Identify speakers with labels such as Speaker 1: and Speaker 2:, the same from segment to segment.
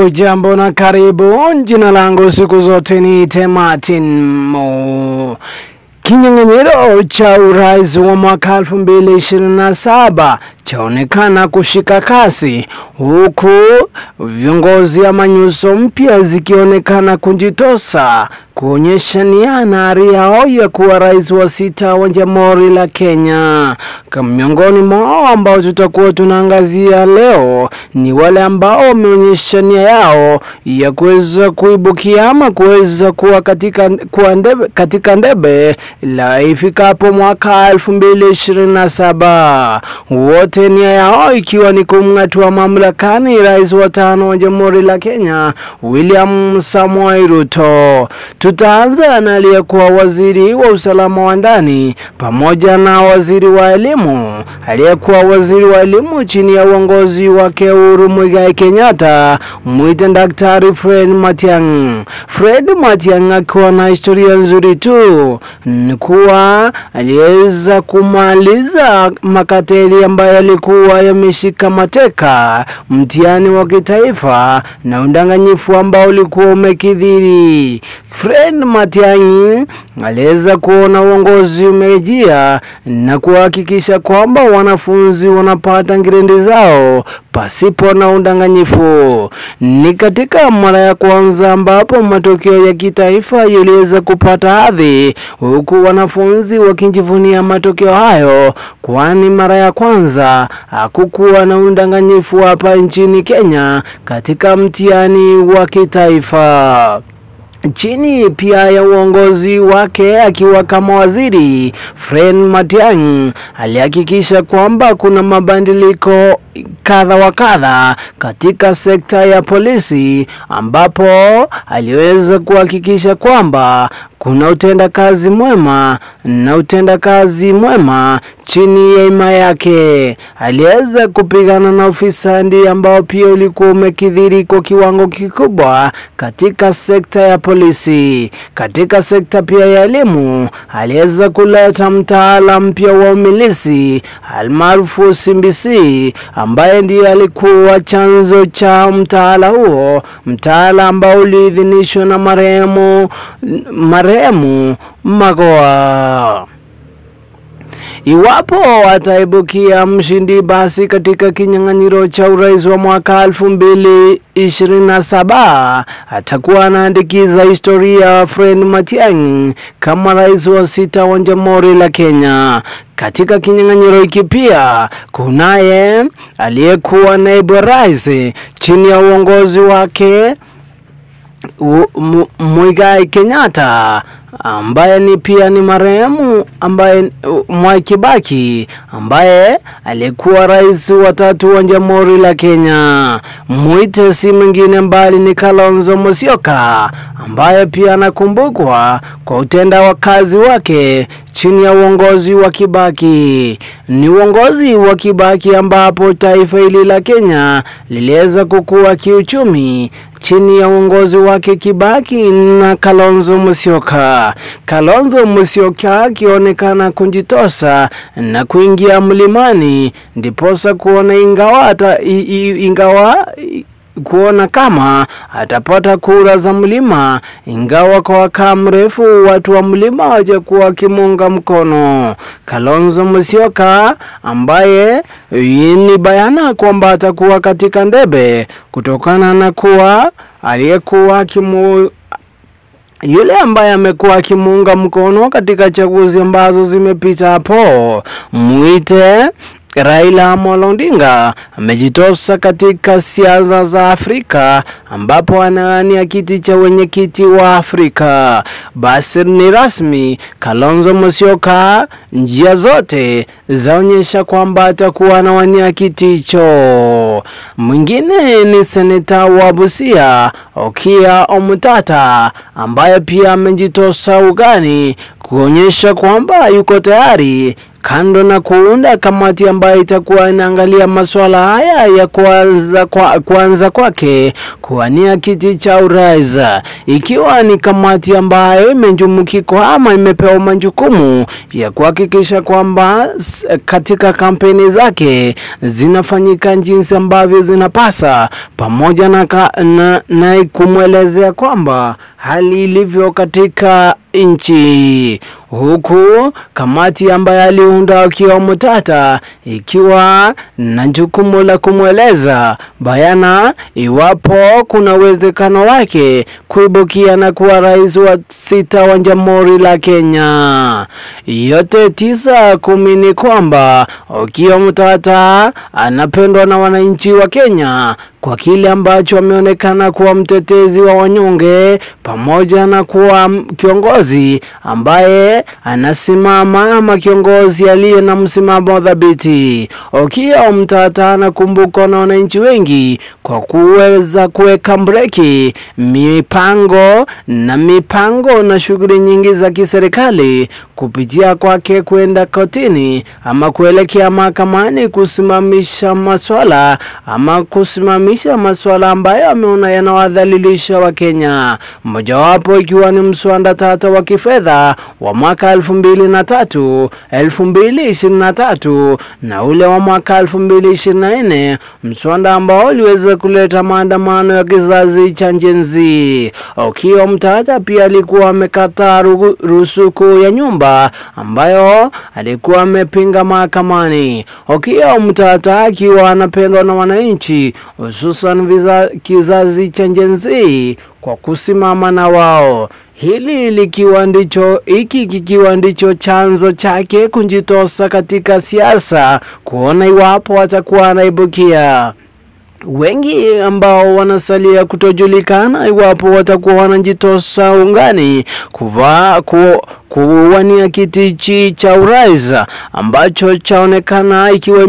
Speaker 1: Hujambo na karibu. Jina langu siku zote ni Martin Mo. Kinyang'anyiro cha urais wa mwaka 2027 chaonekana kushika kasi, huku viongozi ama nyuso mpya zikionekana kujitosa kuonyesha nia na ari yao ya kuwa rais wa 6 wa Jamhuri la Kenya. Miongoni mwao ambao tutakuwa tunaangazia leo ni wale ambao wameonyesha nia yao ya kuweza kuibukia ama kuweza kuwa katika ndebe la ifikapo mwaka 2027. Wote nia yao ikiwa ni kumng'atua mamlakani rais wa 5 wa Jamhuri la Kenya, William Samoei Ruto. Tutaanza na aliyekuwa waziri wa usalama wa ndani pamoja na waziri wa elimu. Aliyekuwa waziri wa elimu chini ya uongozi wake Uhuru Muigai Kenyatta, mwite Daktari Fred Matiang'i. Fred Matiang'i akiwa na historia nzuri tu, kuwa aliweza kumaliza makateli ambayo yalikuwa yameshika mateka mtihani wa kitaifa na undanganyifu ambao ulikuwa umekithiri. Fred Matiang'i aliweza kuona uongozi umejia na kuhakikisha kwamba wanafunzi wanapata gredi zao pasipo na undanganyifu. Ni katika mara ya kwanza ambapo matokeo ya kitaifa yaliweza kupata hadhi, huku wanafunzi wakijivunia matokeo hayo, kwani mara ya kwanza hakukuwa na undanganyifu hapa nchini Kenya katika mtihani wa kitaifa. Chini pia ya uongozi wake akiwa kama waziri, Fred Matiang'i alihakikisha kwamba kuna mabadiliko kadha wa kadha katika sekta ya polisi, ambapo aliweza kuhakikisha kwamba kuna utendakazi mwema na utendakazi mwema chini ya himaya yake. Aliweza kupigana na ufisadi ambao pia ulikuwa umekithiri kwa kiwango kikubwa katika sekta ya polisi. Katika sekta pia ya elimu, aliweza kuleta mtaala mpya wa umilisi almaarufu CBC, ambaye ndiye alikuwa chanzo cha mtaala huo, mtaala ambao uliidhinishwa na marehemu Magoha. Iwapo ataibukia mshindi basi katika kinyang'anyiro cha urais wa mwaka 2027, atakuwa anaandikiza historia Fred Matiang'i kama rais wa 6 wa Jamhuri la Kenya. Katika kinyang'anyiro hiki pia kunaye aliyekuwa naibu rais chini ya uongozi wake Muigai Kenyatta, ambaye ni pia ni marehemu Mwai Kibaki, ambaye alikuwa rais wa 3 wa Jamhuri la Kenya. Mwite si mwingine mbali ni Kalonzo Musyoka, ambaye pia anakumbukwa kwa utenda wa kazi wake chini ya uongozi wa Kibaki. Ni uongozi wa Kibaki ambapo taifa hili la Kenya liliweza kukua kiuchumi chini ya uongozi wake Kibaki na Kalonzo Musyoka. Kalonzo Musyoka akionekana kujitosa na kuingia mlimani, ndiposa kuona kuona kama atapata kura za mlima, ingawa kwa wakati mrefu watu wa mlima hawajakuwa kimunga mkono Kalonzo Musyoka, ambaye ni bayana kwamba atakuwa katika ndebe kutokana na kuwa aliyekuwa yule ambaye amekuwa akimuunga mkono katika chaguzi ambazo zimepita hapo. Mwite Raila Amolo Odinga amejitosa katika siasa za Afrika, ambapo anawania kiti cha wenyekiti wa Afrika. Basi ni rasmi, Kalonzo Musyoka njia zote zaonyesha kwamba atakuwa anawania kiti hicho. Mwingine ni seneta wa Busia Okiya Omutata, ambaye pia amejitosa ugani kuonyesha kwamba yuko tayari, kando na kuunda kamati ambayo itakuwa inaangalia masuala haya ya kuanza kwake kuwania kiti cha urais, ikiwa ni kamati ambayo imejumukiko ama imepewa majukumu ya kuhakikisha kwamba katika kampeni zake zinafanyika jinsi ambavyo zinapasa, pamoja na kumwelezea kwamba hali ilivyo katika nchi, huku kamati ambayo aliunda akiwa Mutata ikiwa na jukumu la kumweleza bayana iwapo kuna uwezekano wake kuibukia na kuwa rais wa 6 wa Jamhuri la Kenya. Yote 9 ni kwamba Okiya Mutata anapendwa na wananchi wa Kenya kwa kile ambacho ameonekana kuwa mtetezi wa wanyonge, pamoja na kuwa kiongozi ambaye anasimama ama kiongozi aliye na msimamo dhabiti. Okiya Mutata anakumbukwa na wananchi wengi kwa kuweza kuweka breki mipango na shughuli nyingi za kiserikali kupitia kwake kwenda kotini ama kuelekea mahakamani kusimamisha masuala ambayo ameona yanawadhalilisha wa Kenya, mojawapo ikiwa ni mswada tata wa kifedha wa mwaka 2023 na ule wa mwaka 2024, mswada ambao uliweza kuleta maandamano ya kizazi cha Gen Z. Okiya Mutata pia alikuwa amekataa ruzuku ya nyumba ambayo alikuwa amepinga mahakamani. Okiya Mutata akiwa anapendwa na wananchi, hususan kizazi cha Gen Z, kwa kusimama na wao. Hili kikiwa ndicho chanzo chake kujitosa katika siasa, kuona iwapo atakuwa anaibukia. Wengi ambao wanasalia kutojulikana iwapo watakuwa wanajitosa ungani kuwania kiti cha urais ambacho chaonekana ikiwa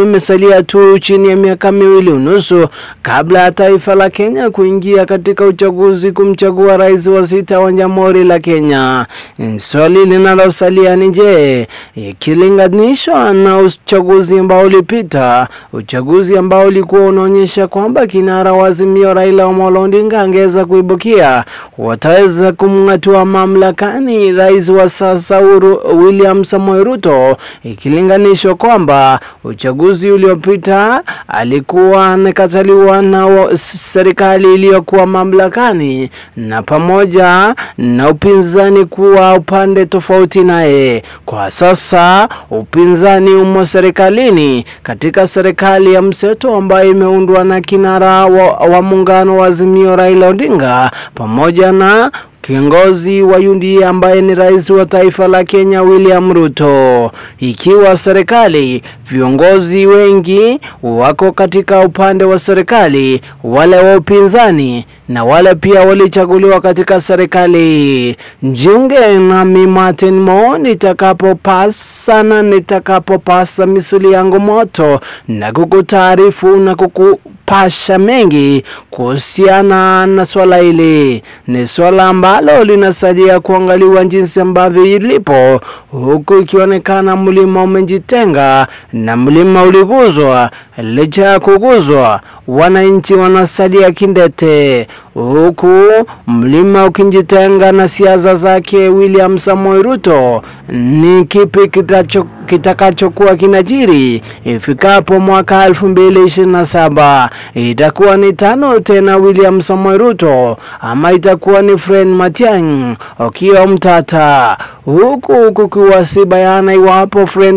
Speaker 1: imesalia tu chini ya miaka 2.5 kabla ya taifa la Kenya kuingia katika uchaguzi kumchagua rais wa 6 wa Jamhuri la Kenya. Swali linalosalia ni je, ikilinganishwa na uchaguzi ambao ulipita, uchaguzi ambao ulikuwa unaonyesha kwamba kinara wa Azimio Raila Amolo Odinga angeweza kuibukia, wataweza kumng'atua mamlakani rais wa sasa William Samoei Ruto, ikilinganishwa kwamba uchaguzi uliopita alikuwa anakataliwa na serikali iliyokuwa mamlakani, na pamoja na upinzani kuwa upande tofauti naye. Kwa sasa upinzani umo serikalini, katika serikali ya mseto ambayo imeundwa na kinara wa muungano wa Azimio Raila Odinga pamoja na kiongozi wa UDA ambaye ni rais wa taifa la Kenya William Ruto. Ikiwa serikali, viongozi wengi wako katika upande wa serikali, wale wa upinzani na wale pia walichaguliwa katika serikali. Jiunge nami Martin Mo nitakapopasa misuli yangu moto na kukutaarifu na kukupasha mengi kuhusiana na swala hili. Ni swala ambalo linasalia kuangaliwa jinsi ambavyo ilipo, huku ikionekana mlima umejitenga na mlima uliguzwa. Licha ya kuguzwa, wananchi wanasalia kindete, huku mlima ukijitenga na siasa zake William Samoei Ruto. Ni kipi kitakachokuwa kinajiri ifikapo mwaka 2027? Itakuwa ni tano tena William Samoei Ruto ama itakuwa ni Fred Matiang'i, Okiya Mutata, huku kukiwa si bayana iwapo Fred